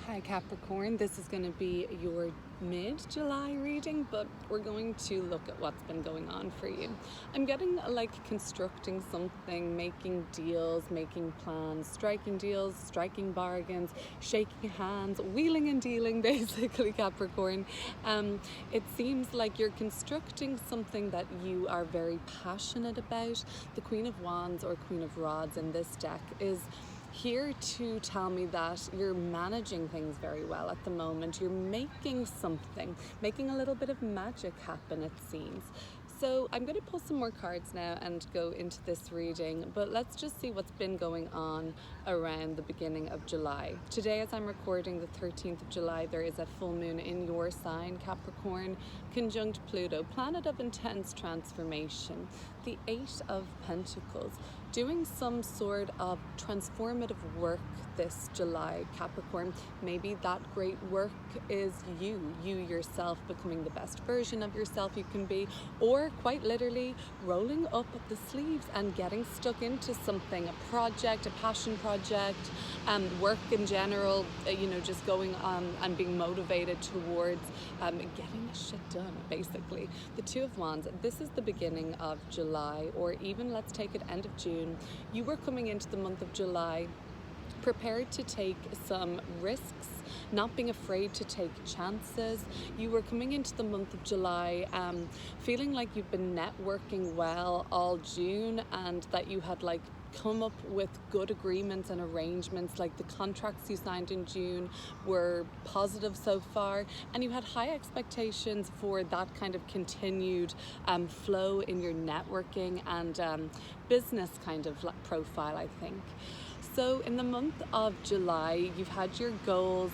Hi Capricorn, this is going to be your mid-July reading, but we're going to look at what's been going on for you. I'm getting like constructing something, making deals, making plans, striking deals, striking bargains, shaking hands, wheeling and dealing basically, Capricorn. It seems like you're constructing something that you are very passionate about. The Queen of Wands or Queen of Rods in this deck is here to tell me that you're managing things very well at the moment. You're making something, making a little bit of magic happen, it seems. So I'm going to pull some more cards now and go into this reading, but let's just see what's been going on around the beginning of July. Today, as I'm recording the 13th of July, there is a full moon in your sign, Capricorn, conjunct Pluto, planet of intense transformation. The Eight of Pentacles, doing some sort of transformative work this July, Capricorn. Maybe that great work is you yourself becoming the best version of yourself you can be, or quite literally rolling up the sleeves and getting stuck into something, a project, a passion project, work in general, just going on and being motivated towards getting shit done, basically. The Two of Wands, this is the beginning of July, or even let's take it end of June. You were coming into the month of July prepared to take some risks, not being afraid to take chances. You were coming into the month of July feeling like you've been networking well all June, and that you had come up with good agreements and arrangements, like the contracts you signed in June were positive so far, and you had high expectations for that kind of continued flow in your networking and business kind of profile, I think. So in the month of July, you've had your goals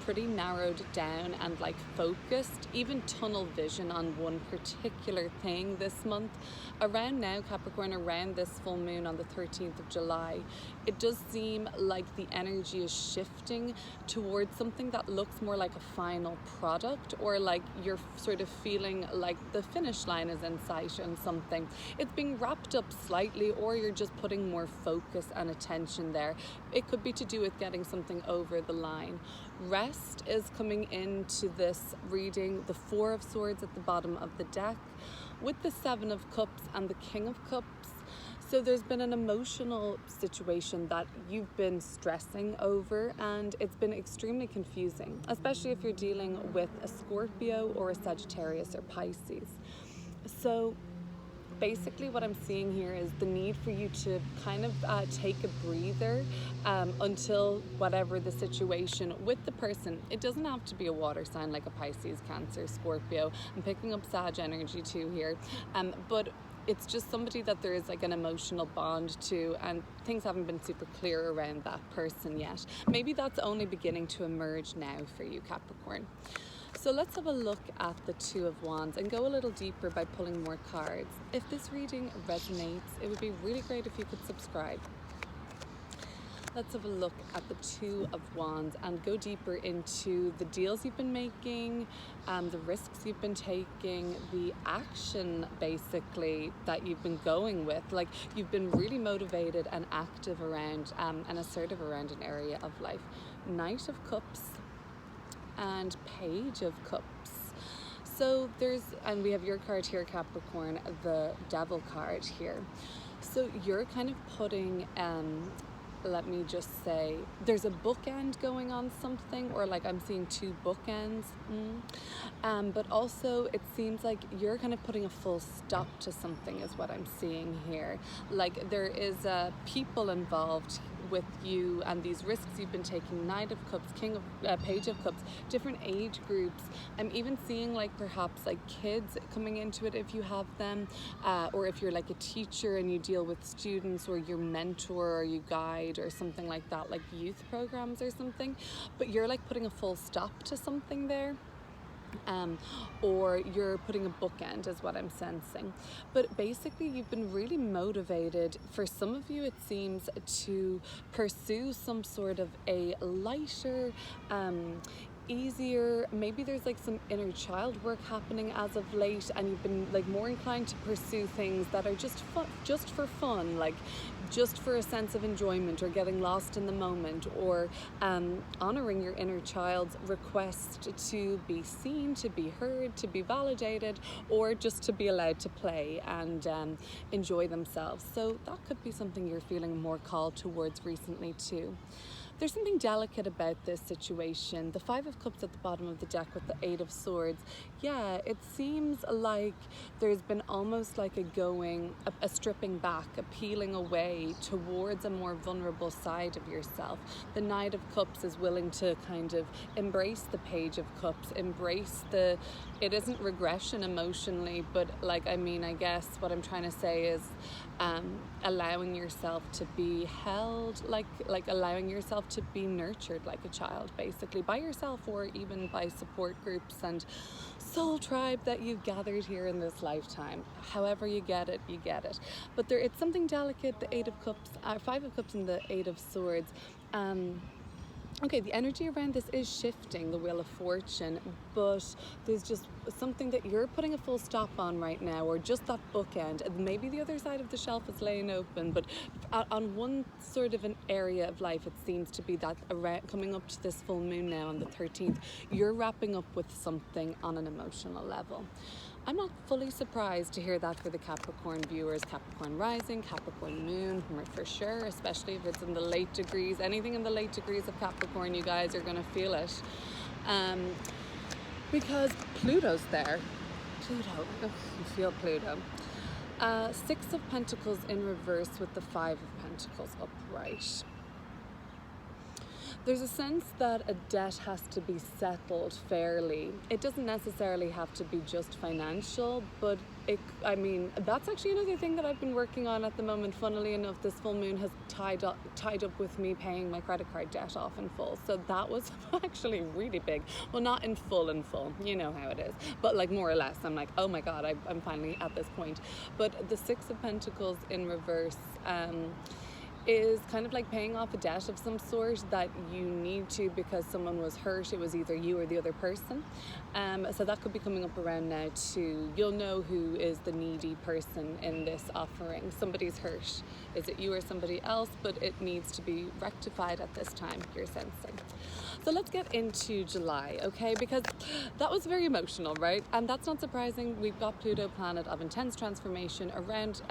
pretty narrowed down and focused, even tunnel vision on one particular thing this month. Around now, Capricorn, around this full moon on the 13th of July, it does seem like the energy is shifting towards something that looks more like a final product, or like you're sort of feeling like the finish line is in sight on something. It's being wrapped up slightly, or you're just putting more focus and attention there. It could be to do with getting something over the line. Rest is coming into this reading, the Four of Swords at the bottom of the deck, with the Seven of Cups and the King of Cups. So there's been an emotional situation that you've been stressing over, and it's been extremely confusing, especially if you're dealing with a Scorpio or a Sagittarius or Pisces. So basically what I'm seeing here is the need for you to kind of take a breather until whatever the situation with the person. It doesn't have to be a water sign like a Pisces, Cancer, Scorpio. I'm picking up Sag energy too here, but it's just somebody that there is an emotional bond to, and things haven't been super clear around that person yet. Maybe that's only beginning to emerge now for you, Capricorn. So let's have a look at the Two of Wands and go a little deeper by pulling more cards. If this reading resonates, it would be really great if you could subscribe. Let's have a look at the Two of Wands and go deeper into the deals you've been making, the risks you've been taking, the action basically that you've been going with. You've been really motivated and active around and assertive around an area of life. Knight of Cups and Page of Cups. So and we have your card here, Capricorn, the Devil card here. So you're kind of putting let me just say, there's a bookend going on something, or I'm seeing two bookends. But also it seems like you're kind of putting a full stop to something is what I'm seeing here. There is people involved with you and these risks you've been taking. Knight of Cups, Page of Cups, different age groups. I'm even seeing perhaps kids coming into it if you have them, or if you're a teacher and you deal with students, or you mentor or you guide or something like that, youth programs or something. But you're putting a full stop to something there. Or you're putting a bookend is what I'm sensing. But basically you've been really motivated, for some of you it seems, to pursue some sort of a lighter easier. Maybe there's like some inner child work happening as of late, and you've been like more inclined to pursue things that are just fun, just for fun, like just for a sense of enjoyment, or getting lost in the moment, or honoring your inner child's request to be seen, to be heard, to be validated, or just to be allowed to play and enjoy themselves. So that could be something you're feeling more called towards recently too. There's something delicate about this situation. The Five of Cups at the bottom of the deck with the Eight of Swords. Yeah, it seems like there's been almost like a stripping back, a peeling away towards a more vulnerable side of yourself. The Knight of Cups is willing to kind of embrace the Page of Cups, embrace it isn't regression emotionally, but I guess what I'm trying to say is allowing yourself to be held, like allowing yourself to be nurtured like a child, basically, by yourself or even by support groups and soul tribe that you've gathered here in this lifetime. However you get it, you get it. But it's something delicate, the Eight of Cups, Five of Cups and the Eight of Swords. Okay, the energy around this is shifting, the Wheel of Fortune, but there's just something that you're putting a full stop on right now, or just that bookend. Maybe the other side of the shelf is laying open, but on one sort of an area of life, it seems to be that coming up to this full moon now on the 13th, you're wrapping up with something on an emotional level. I'm not fully surprised to hear that for the Capricorn viewers, Capricorn rising, Capricorn moon, for sure, especially if it's in the late degrees. Anything in the late degrees of Capricorn, you guys are going to feel it. Because Pluto's there. Pluto, you feel Pluto. Six of Pentacles in reverse with the Five of Pentacles upright. There's a sense that a debt has to be settled fairly. It doesn't necessarily have to be just financial, but that's actually another thing that I've been working on at the moment. Funnily enough, this full moon has tied up with me paying my credit card debt off in full. So that was actually really big. Well, not in full, you know how it is, but like more or less. I'm like, oh my God, I'm finally at this point. But the Six of Pentacles in reverse, is kind of like paying off a debt of some sort that you need to because someone was hurt. It was either you or the other person. So that could be coming up around now too. You'll know who is the needy person in this offering. Somebody's hurt. Is it you or somebody else? But it needs to be rectified at this time, you're sensing. So let's get into July, okay? Because that was very emotional, right? And that's not surprising. We've got Pluto, planet of intense transformation, around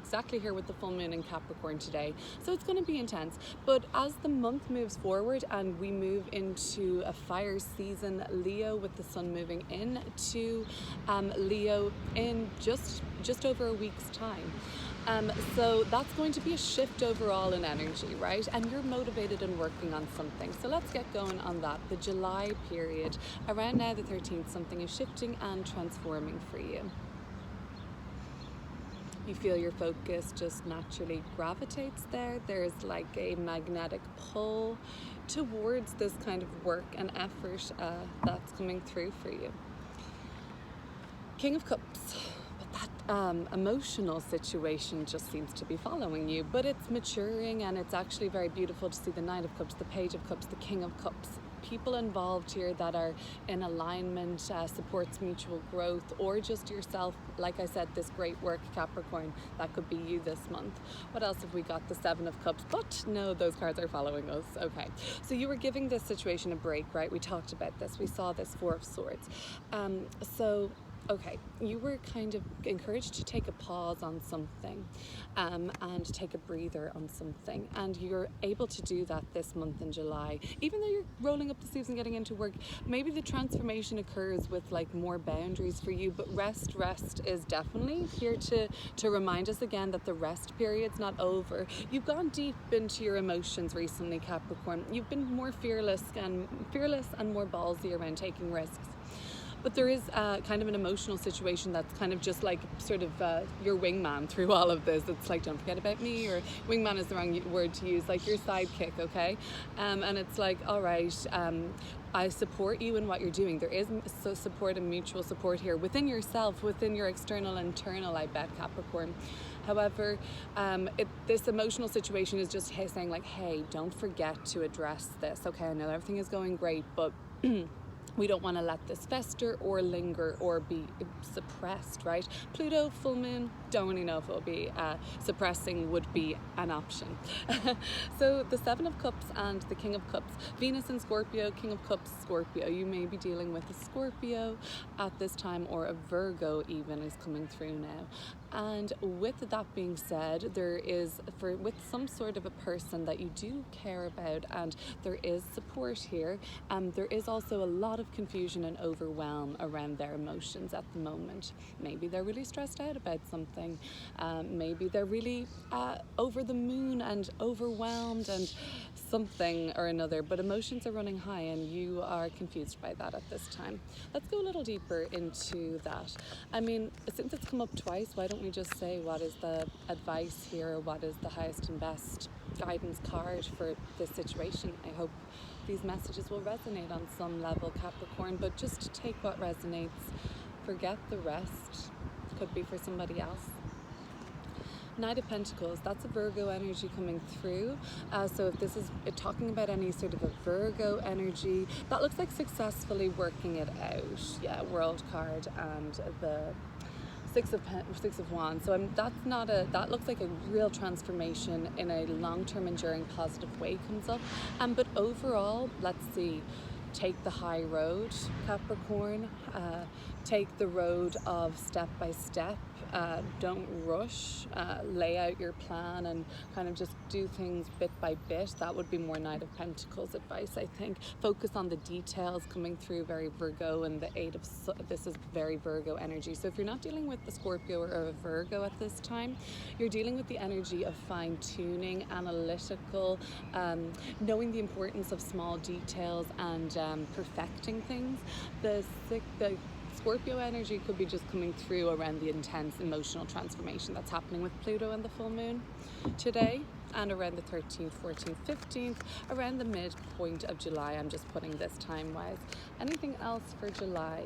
exactly here with the full moon in Capricorn today. So it's going to be intense. But as the month moves forward and we move into a fire season, Leo, with the sun moving into Leo in just over a week's time. So that's going to be a shift overall in energy, right? And you're motivated and working on something. So let's get going on that. The July period, around now the 13th, something is shifting and transforming for you. You feel your focus just naturally gravitates there. There's like a magnetic pull towards this kind of work and effort that's coming through for you. King of Cups. Emotional situation just seems to be following you, but it's maturing, and it's actually very beautiful to see the Knight of Cups, the Page of Cups, the King of Cups. People involved here that are in alignment, supports mutual growth, or just yourself. Like I said, this great work, Capricorn, that could be you this month. What else have we got? The Seven of Cups, but no, those cards are following us. Okay, so you were giving this situation a break, right? We talked about this. We saw this Four of Swords. Okay, you were kind of encouraged to take a pause on something and take a breather on something, and you're able to do that this month in July. Even though you're rolling up the sleeves and getting into work, maybe the transformation occurs with like more boundaries for you, but rest is definitely here to remind us again that the rest period's not over. You've gone deep into your emotions recently, Capricorn. You've been more fearless and more ballsy around taking risks. But there is kind of an emotional situation that's kind of just like sort of your wingman through all of this. It's like, don't forget about me, or wingman is the wrong word to use, like your sidekick, okay? And it's like, all right, I support you in what you're doing. There is support and mutual support here within yourself, within your external and internal, I bet, Capricorn. However, this emotional situation is just saying like, hey, don't forget to address this. Okay, I know everything is going great, but we don't want to let this fester or linger or be suppressed, right? Pluto, full moon, don't really know if it'll be suppressing would be an option. So the Seven of Cups and the King of Cups, Venus in Scorpio, King of Cups, Scorpio. You may be dealing with a Scorpio at this time, or a Virgo even is coming through now. And with that being said, there is, with some sort of a person that you do care about, and there is support here, there is also a lot of confusion and overwhelm around their emotions at the moment. Maybe they're really stressed out about something. Maybe they're really over the moon and overwhelmed and something or another, but emotions are running high and you are confused by that at this time. Let's go a little deeper into that. I mean, since it's come up twice, why don't we just say what is the advice here, what is the highest and best guidance card for this situation? I hope these messages will resonate on some level, Capricorn, but just take what resonates, forget the rest. Could be for somebody else. Knight of Pentacles, that's a Virgo energy coming through. So if this is talking about any sort of a Virgo energy, that looks like successfully working it out. Yeah, World card and the Six of Wands. So that looks like a real transformation in a long-term, enduring, positive way comes up. But overall, let's see. Take the high road, Capricorn. Take the road of step by step. Don't rush. Lay out your plan and kind of just do things bit by bit. That would be more Knight of Pentacles advice, I think. Focus on the details coming through, very Virgo, and the Eight of this is very Virgo energy. So if you're not dealing with the Scorpio or a Virgo at this time, you're dealing with the energy of fine-tuning, analytical, knowing the importance of small details and perfecting things. The Scorpio energy could be just coming through around the intense emotional transformation that's happening with Pluto and the full moon today, and around the 13th, 14th, 15th, around the midpoint of July. I'm just putting this time-wise. Anything else for July?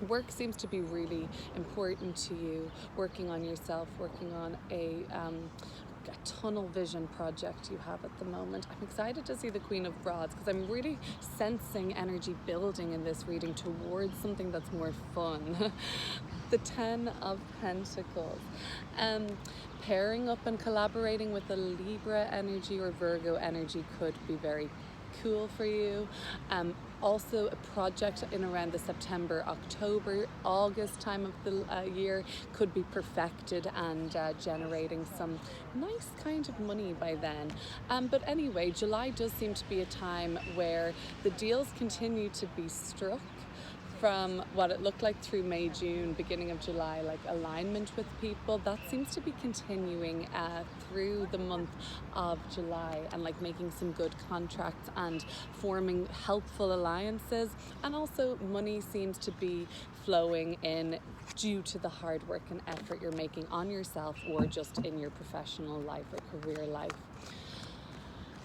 Work seems to be really important to you, working on yourself, working on a tunnel vision project you have at the moment. I'm excited to see the Queen of Rods because I'm really sensing energy building in this reading towards something that's more fun. The Ten of Pentacles. Pairing up and collaborating with a Libra energy or Virgo energy could be very cool for you. Also a project in around the September, October, August time of the year could be perfected and generating some nice kind of money by then. But anyway, July does seem to be a time where the deals continue to be struck from what it looked like through May, June, beginning of July, like alignment with people. That seems to be continuing through the month of July, and like making some good contracts and forming helpful alliances. And also money seems to be flowing in due to the hard work and effort you're making on yourself or just in your professional life or career life.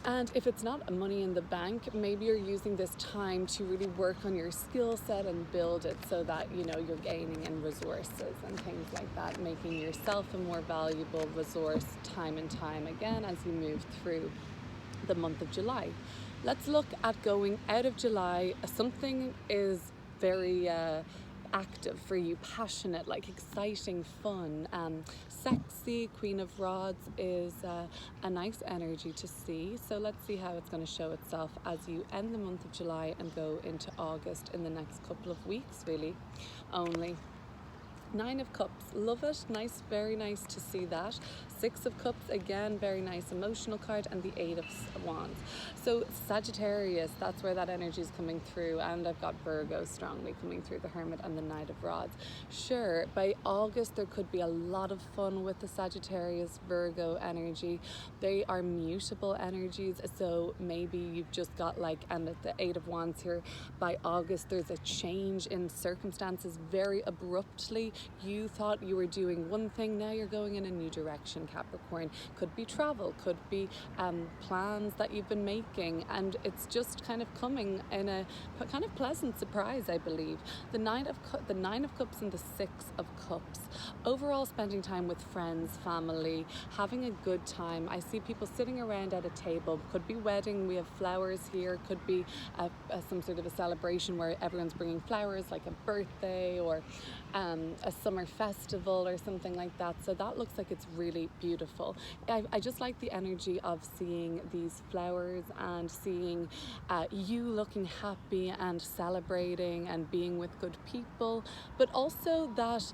And if it's not money in the bank, maybe you're using this time to really work on your skill set and build it so that, you know, you're gaining in resources and things like that, making yourself a more valuable resource time and time again as you move through the month of July. Let's look at going out of July. Something is very active for you, passionate, like exciting, fun, sexy. Queen of Rods is a nice energy to see. So let's see how it's going to show itself as you end the month of July and go into August in the next couple of weeks, really, only. Nine of Cups, love it, nice, very nice to see that. Six of Cups, again, very nice emotional card, and the Eight of Wands. So Sagittarius, that's where that energy is coming through, and I've got Virgo strongly coming through, the Hermit and the Knight of Rods. Sure, by August there could be a lot of fun with the Sagittarius Virgo energy. They are mutable energies, so maybe you've just got like, and at the Eight of Wands here, by August there's a change in circumstances very abruptly. You thought you were doing one thing, now you're going in a new direction, Capricorn. Could be travel, could be plans that you've been making, and it's just kind of coming in a kind of pleasant surprise, I believe. The Nine of Cups and the Six of Cups. Overall, spending time with friends, family, having a good time. I see people sitting around at a table. Could be wedding, we have flowers here. Could be some sort of a celebration where everyone's bringing flowers, like a birthday or a summer festival or something like that. So that looks like it's really beautiful. I just like the energy of seeing these flowers and seeing you looking happy and celebrating and being with good people, but also that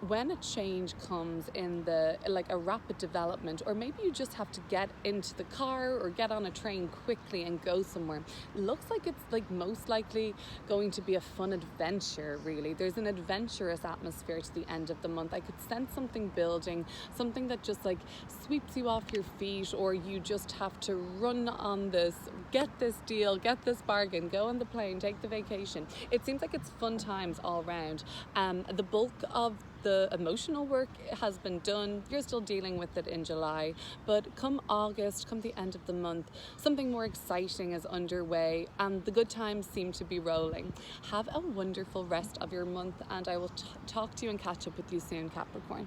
when a change comes in the, like a rapid development, or maybe you just have to get into the car or get on a train quickly and go somewhere, looks like it's like most likely going to be a fun adventure, really. There's an adventurous atmosphere to the end of the month. I could sense something building, something that just like sweeps you off your feet, or you just have to run on this, get this deal, get this bargain, go on the plane, take the vacation. It seems like it's fun times all round. The bulk of the emotional work has been done. You're still dealing with it in July, but come August, come the end of the month, something more exciting is underway and the good times seem to be rolling. Have a wonderful rest of your month, and I will talk to you and catch up with you soon, Capricorn.